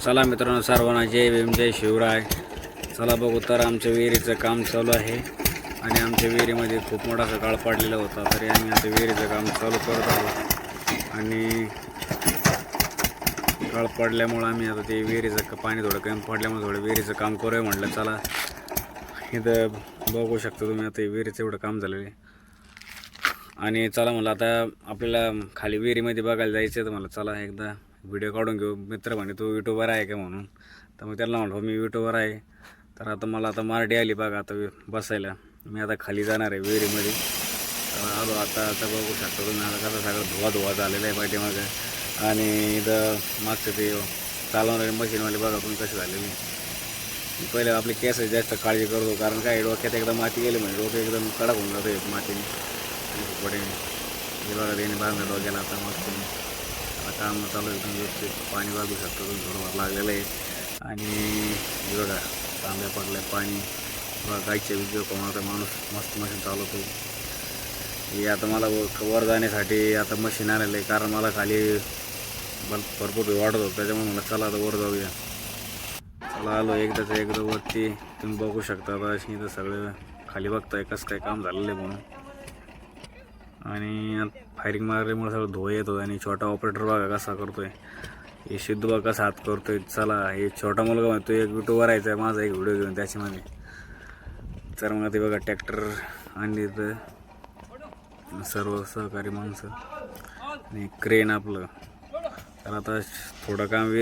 चला मित्रांनो, सर्वांना जय भीम, जय शिवराय. चला बघू तर आमच्या विहिरीचं काम चालू आहे आणि आमच्या विहिरीमध्ये खूप मोठा सकाळ पडलेला होता, तरी आम्ही आता विहिरीचं काम चालू करत आहोत. आणि काळ पडल्यामुळं आम्ही आता ते विहिरीचं पाणी थोडं कमी पडल्यामुळे थोडं विहिरीचं काम करूया म्हटलं. चला इथं बघू शकता तुम्ही, आता विहिरीचं एवढं काम झालेलं आहे. आणि चला मला आता आपल्याला खाली विहिरीमध्ये बघायला जायचं, तर मला चला एकदा व्हिडिओ काढून घेऊ. मित्र म्हणे तू यूट्यूबर आहे का म्हणून, तर मग त्याला म्हणलो मी यूट्यूबर आहे. तर आता मला आता मारडी आली बघा आता बसायला. मी आता खाली जाणार आहे विहिरीमध्ये. तर आलो आता बघू शकतो तुम्ही, आता कसं सगळं धुवा झालेलं आहे पाठीमागं. आणि इथं मागचं ते चालवणारे मशीनवाले बघा तुम्ही कसे झालेले. पहिले आपले केस जास्त काळजी करतो, कारण काय डोक्यात एकदा माती गेली म्हणजे डोकं एकदम कडक होऊन जातं मातीने पुढे. हे बघा त्याने बांधलं डोक्याला. आता मस्त आता काम चालू एकदम व्यवस्थित. पाणी बघू शकतो तुम्ही थोडंफार लागलेलं आहे. आणि हे बघा तांब्या पडलं आहे पाणी. बघा गायच्या विजय कोणाचा माणूस मस्त मशीन चालवतो. हे आता मला वर जाण्यासाठी आता मशीन आलेलं आहे, कारण मला खाली भरपूर वाढत होतं, त्याच्यामुळे मला चला आता वर जाऊया. चला आलो एकदा वरती. तुम्ही बघू शकता आता इथं सगळं खाली बघताय कसं काय काम झालेलं आहे म्हणून. आणि फायरिंग मारल्यामुळे सगळं धुवा येतो. आणि छोटा ऑपरेटर बघा कसा करतोय, हे सिद्धू बघा कसा हात करतोय. चला हे छोटा मुलगा म्हणतो एक यूट्यूबवर यायचा माझा एक व्हिडिओ घेऊन त्याच्यामध्ये. तर मग ते बघा ट्रॅक्टर आणली तर सर्व सहकारी माणसं आणि क्रेन आपलं. तर आता थोडं काम